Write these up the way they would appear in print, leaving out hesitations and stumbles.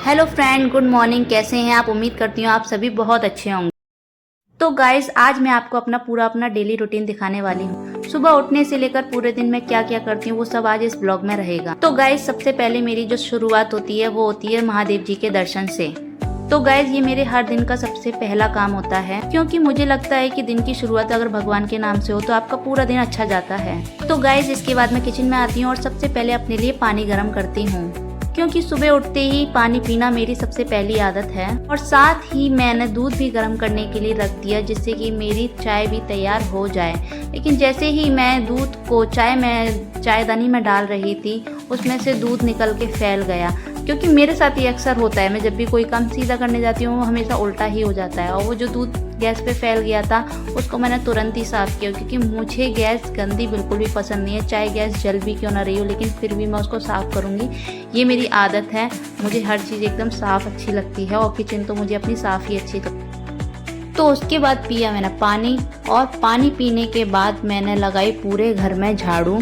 Hello friend, good morning. कैसे हैं आप? उम्मीद करती हूँ आप सभी बहुत अच्छे होंगे। तो गाइस, आज मैं आपको अपना डेली रूटीन दिखाने वाली हूँ। सुबह उठने से लेकर पूरे दिन में क्या क्या करती हूँ वो सब आज इस ब्लॉग में रहेगा। तो गाइस, सबसे पहले मेरी जो शुरुआत होती है वो होती है महादेव जी के दर्शन से। तो गाइज, ये मेरे हर दिन का सबसे पहला काम होता है, क्योंकि मुझे लगता है कि दिन की शुरुआत अगर भगवान के नाम से हो तो आपका पूरा दिन अच्छा जाता है। तो गाइज, इसके बाद मैं किचन में आती हूँ और सबसे पहले अपने लिए पानी गर्म करती हूँ, क्योंकि सुबह उठते ही पानी पीना मेरी सबसे पहली आदत है। और साथ ही मैंने दूध भी गर्म करने के लिए रख दिया, जिससे कि मेरी चाय भी तैयार हो जाए। लेकिन जैसे ही मैं दूध को चायदानी में डाल रही थी, उसमें से दूध निकल के फैल गया। क्योंकि मेरे साथ ये अक्सर होता है, मैं जब भी कोई काम सीधा करने जाती हूँ वो हमेशा उल्टा ही हो जाता है। और वो जो दूध गैस पे फैल गया था उसको मैंने तुरंत ही साफ़ किया, क्योंकि मुझे गैस गंदी बिल्कुल भी पसंद नहीं है। चाहे गैस जल भी क्यों ना रही हो, लेकिन फिर भी मैं उसको साफ़ करूँगी। ये मेरी आदत है, मुझे हर चीज़ एकदम साफ़ अच्छी लगती है, और किचन तो मुझे अपनी साफ़ ही अच्छी लगती है। तो उसके बाद पिया मैंने पानी, और पानी पीने के बाद मैंने लगाई पूरे घर में झाड़ू,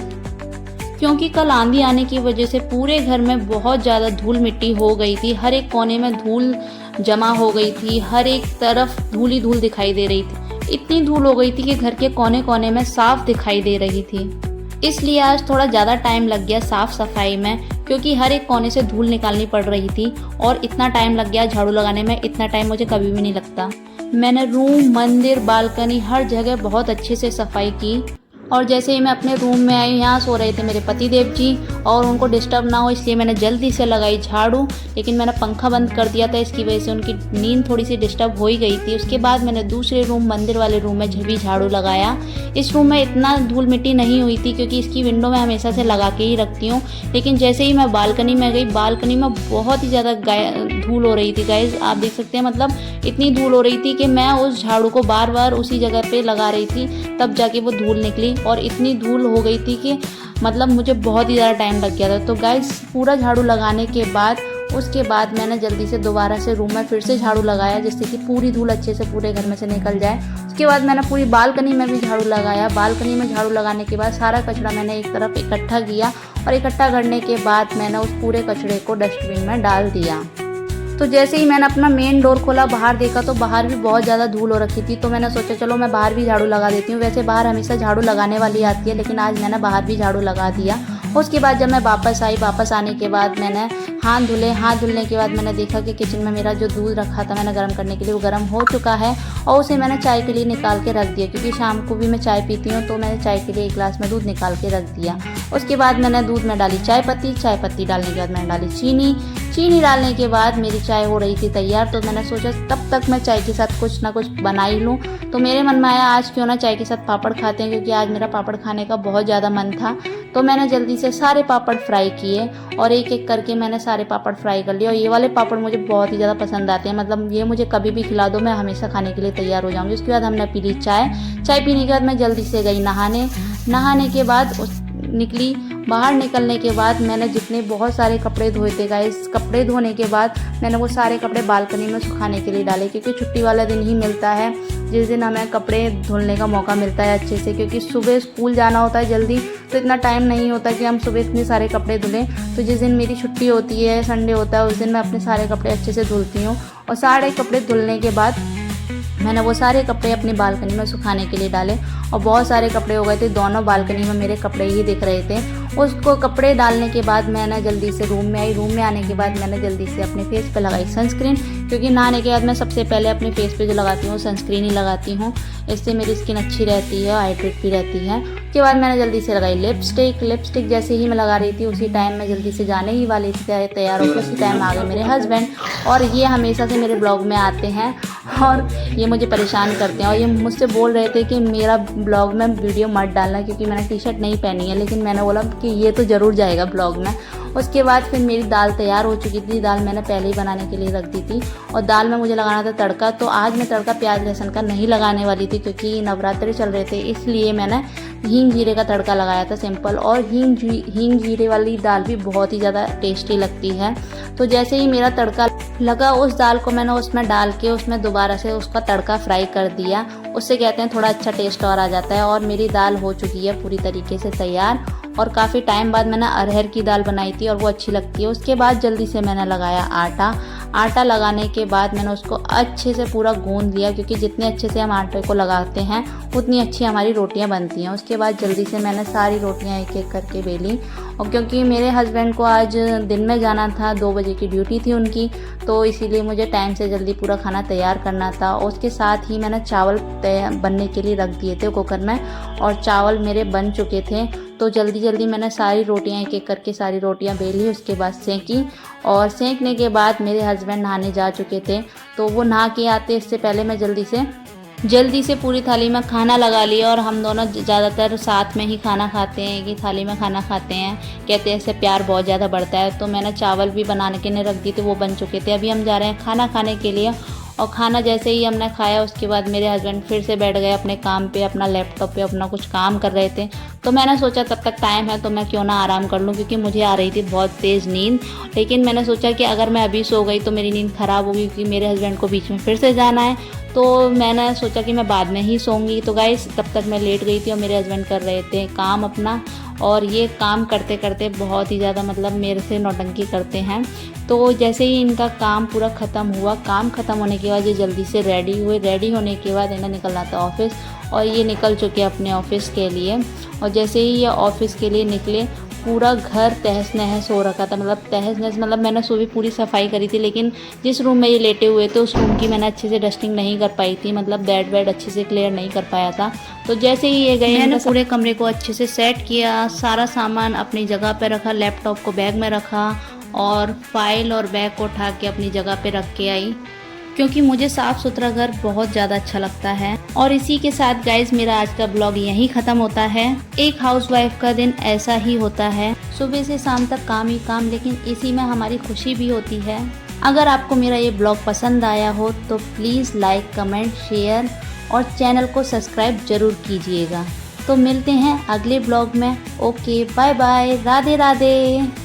क्योंकि कल आंधी आने की वजह से पूरे घर में बहुत ज़्यादा धूल मिट्टी हो गई थी। हर एक कोने में धूल जमा हो गई थी, हर एक तरफ धूल ही धूल दिखाई दे रही थी। इतनी धूल हो गई थी कि घर के कोने कोने में साफ दिखाई दे रही थी। इसलिए आज थोड़ा ज़्यादा टाइम लग गया साफ़ सफाई में, क्योंकि हर एक कोने से धूल निकालनी पड़ रही थी। और इतना टाइम लग गया झाड़ू लगाने में, इतना टाइम मुझे कभी भी नहीं लगता। मैंने रूम, मंदिर, बालकनी, हर जगह बहुत अच्छे से सफाई की। और जैसे ही मैं अपने रूम में आई, यहाँ सो रहे थे मेरे पति देव जी, और उनको डिस्टर्ब ना हो इसलिए मैंने जल्दी से लगाई झाड़ू। लेकिन मैंने पंखा बंद कर दिया था, इसकी वजह से उनकी नींद थोड़ी सी डिस्टर्ब हो ही गई थी। उसके बाद मैंने दूसरे रूम, मंदिर वाले रूम में भी झाड़ू लगाया। इस रूम में इतना धूल मिट्टी नहीं हुई थी, क्योंकि इसकी विंडो मैं हमेशा से लगा के ही रखती हूँ। लेकिन जैसे ही मैं बालकनी में गई, बालकनी में बहुत ही ज़्यादा धूल हो रही थी। गाइज, आप देख सकते हैं, मतलब इतनी धूल हो रही थी कि मैं उस झाड़ू को बार बार उसी जगह पे लगा रही थी, तब जाके वो धूल निकली। और इतनी धूल हो गई थी कि मतलब मुझे बहुत ही ज़्यादा टाइम लग गया था। तो गाइस, पूरा झाड़ू लगाने के बाद उसके बाद मैंने जल्दी से दोबारा से रूम में फिर से झाड़ू लगाया, जिससे कि पूरी धूल अच्छे से पूरे घर में से निकल जाए। उसके बाद मैंने पूरी बालकनी में भी झाड़ू लगाया। बालकनी में झाड़ू लगाने के बाद सारा कचरा मैंने एक तरफ इकट्ठा किया, और इकट्ठा करने के बाद मैंने उस पूरे कचरे को डस्टबिन में डाल दिया। तो जैसे ही मैंने अपना मेन डोर खोला, बाहर देखा तो बाहर भी बहुत ज़्यादा धूल हो रखी थी। तो मैंने सोचा चलो मैं बाहर भी झाड़ू लगा देती हूँ। वैसे बाहर हमेशा झाड़ू लगाने वाली आती है, लेकिन आज मैंने बाहर भी झाड़ू लगा दिया। उसके बाद जब मैं वापस आई, वापस आने के बाद मैंने हाथ धुले। हाथ धुलने के बाद मैंने देखा कि किचन में मेरा जो दूध रखा था मैंने गर्म करने के लिए, वो गर्म हो चुका है, और उसे मैंने चाय के लिए निकाल के रख दिया, क्योंकि शाम को भी मैं चाय पीती हूँ। तो मैंने चाय के लिए एक गिलास में दूध निकाल के रख दिया। उसके बाद मैंने दूध में डाली चाय पत्ती। चाय पत्ती डालने के बाद मैंने डाली चीनी। चीनी डालने के बाद मेरी चाय हो रही थी तैयार। तो मैंने सोचा तब तक मैं चाय के साथ कुछ ना कुछ बना ही लूँ। तो मेरे मन में आया आज क्यों ना चाय के साथ पापड़ खाते हैं, क्योंकि आज मेरा पापड़ खाने का बहुत ज़्यादा मन था। तो मैंने जल्दी से सारे पापड़ फ्राई किए, और एक एक करके मैंने सारे पापड़ फ्राई कर लिए। और ये वाले पापड़ मुझे बहुत ही ज़्यादा पसंद आते हैं, मतलब ये मुझे कभी भी खिला दो, मैं हमेशा खाने के लिए तैयार हो जाऊँगी। उसके बाद हमने पी ली चाय। चाय पीने के बाद मैं जल्दी से गई नहाने। नहाने के बाद निकली। बाहर निकलने के बाद मैंने जितने बहुत सारे कपड़े धोए थे गाइस, कपड़े धोने के बाद मैंने वो सारे कपड़े बालकनी में सुखाने के लिए डाले, क्योंकि छुट्टी वाला दिन ही मिलता है जिस दिन हमें कपड़े धुलने का मौका मिलता है अच्छे से, क्योंकि सुबह स्कूल जाना होता है जल्दी, तो इतना टाइम नहीं होता कि हम सुबह इतने सारे कपड़े धुलें। तो जिस दिन मेरी छुट्टी होती है, संडे होता है, उस दिन मैं अपने सारे कपड़े अच्छे से धुलती हूँ। और सारे कपड़े धुलने के बाद मैंने वो सारे कपड़े अपनी बालकनी में सुखाने के लिए डाले, और बहुत सारे कपड़े हो गए थे। दोनों बालकनी में मेरे कपड़े ही दिख रहे थे। उसको कपड़े डालने के बाद मैंने जल्दी से रूम में आई। रूम में आने के बाद मैंने जल्दी से अपने फेस पे लगाई सनस्क्रीन, क्योंकि नहाने के बाद मैं सबसे पहले अपने फेस पे जो लगाती हूँ सनस्क्रीन ही लगाती हूँ। इससे मेरी स्किन अच्छी रहती है, हाइड्रेट भी रहती है। उसके बाद मैंने जल्दी से लगाई लिपस्टिक। लिपस्टिक जैसे ही मैं लगा रही थी, उसी टाइम मैं जल्दी से जाने ही वाली थी तैयार होकर, उसी टाइम आ गए मेरे हस्बैंड। और ये हमेशा से मेरे ब्लॉग में आते हैं और ये मुझे परेशान करते हैं, और ये मुझसे बोल रहे थे कि मेरा ब्लॉग में वीडियो मत डालना, क्योंकि मैंने टी शर्ट नहीं पहनी है। लेकिन मैंने बोला कि ये तो ज़रूर जाएगा ब्लॉग में। उसके बाद फिर मेरी दाल तैयार हो चुकी थी। दाल मैंने पहले ही बनाने के लिए रख दी थी, और दाल में मुझे लगाना था तड़का। तो आज मैं तड़का प्याज लहसुन का नहीं लगाने वाली थी, क्योंकि नवरात्रि चल रहे थे, इसलिए मैंने हींग जीरे का तड़का लगाया था सिंपल। और हींग जीरे वाली दाल भी बहुत ही ज़्यादा टेस्टी लगती है। तो जैसे ही मेरा तड़का लगा, उस दाल को मैंने उसमें डाल के उसमें दोबारा से उसका तड़का फ्राई कर दिया। उससे कहते हैं थोड़ा अच्छा टेस्ट और आ जाता है। और मेरी दाल हो चुकी है पूरी तरीके से तैयार। और काफ़ी टाइम बाद मैंने अरहर की दाल बनाई थी और वो अच्छी लगती है। उसके बाद जल्दी से मैंने लगाया आटा लगाने के बाद मैंने उसको अच्छे से पूरा गूंद लिया, क्योंकि जितने अच्छे से हम आटे को लगाते हैं उतनी अच्छी हमारी रोटियां बनती हैं। उसके बाद जल्दी से मैंने सारी रोटियां एक एक करके बेली। और क्योंकि मेरे हस्बैंड को आज दिन में जाना था, 2 बजे की ड्यूटी थी उनकी, तो इसीलिए मुझे टाइम से जल्दी पूरा खाना तैयार करना था। और उसके साथ ही मैंने चावल बनने के लिए रख दिए थे कुकर में, और चावल मेरे बन चुके थे। तो जल्दी मैंने सारी रोटियां एक एक करके सारी रोटियां बेली, उसके बाद सेंकी। और सेंकने के बाद मेरे हस्बैंड नहाने जा चुके थे, तो वो नहा के आते इससे पहले मैं जल्दी से पूरी थाली में खाना लगा लिया। और हम दोनों ज़्यादातर साथ में ही खाना खाते हैं, कि थाली में खाना खाते हैं, कहते हैं इससे प्यार बहुत ज़्यादा बढ़ता है। तो मैंने चावल भी बनाने के लिए रख दिए थे, वो बन चुके थे। अभी हम जा रहे हैं खाना खाने के लिए। और खाना जैसे ही हमने खाया, उसके बाद मेरे हस्बैंड फिर से बैठ गए अपने काम पे, अपना लैपटॉप पे अपना कुछ काम कर रहे थे। तो मैंने सोचा तब तक टाइम है तो मैं क्यों ना आराम कर लूँ, क्योंकि मुझे आ रही थी बहुत तेज़ नींद। लेकिन मैंने सोचा कि अगर मैं अभी सो गई तो मेरी नींद ख़राब होगी, क्योंकि मेरे हस्बैंड को बीच में फिर से जाना है। तो मैंने सोचा कि मैं बाद में ही सोऊंगी। तो गाइस तब तक मैं लेट गई थी और मेरे हस्बैंड कर रहे थे काम अपना। और ये काम करते करते बहुत ही ज़्यादा मतलब मेरे से नौटंकी करते हैं। तो जैसे ही इनका काम पूरा ख़त्म हुआ, काम ख़त्म होने के बाद ये जल्दी से रेडी हुए। रेडी होने के बाद इन्हें निकलना था ऑफिस, और ये निकल चुके अपने ऑफिस के लिए। और जैसे ही ये ऑफिस के लिए निकले, पूरा घर तहस नहस हो रखा था। मतलब तहस नहस मतलब मैंने सुबह पूरी सफाई करी थी, लेकिन जिस रूम में ये लेटे हुए थे उस रूम की मैंने अच्छे से डस्टिंग नहीं कर पाई थी, मतलब बेड अच्छे से क्लियर नहीं कर पाया था। तो जैसे ही ये गए, मैंने पूरे कमरे को अच्छे से सेट किया, सारा सामान अपनी जगह पे रखा, लैपटॉप को बैग में रखा, और फाइल और बैग को उठा के अपनी जगह पे रख के आई, क्योंकि मुझे साफ़ सुथरा घर बहुत ज़्यादा अच्छा लगता है। और इसी के साथ गाइज मेरा आज का ब्लॉग यहीं ख़त्म होता है। एक हाउसवाइफ का दिन ऐसा ही होता है, सुबह से शाम तक काम ही काम, लेकिन इसी में हमारी खुशी भी होती है। अगर आपको मेरा ये ब्लॉग पसंद आया हो तो प्लीज़ लाइक, कमेंट, शेयर और चैनल को सब्सक्राइब ज़रूर कीजिएगा। तो मिलते हैं अगले ब्लॉग में। Okay, bye bye, Radhe Radhe.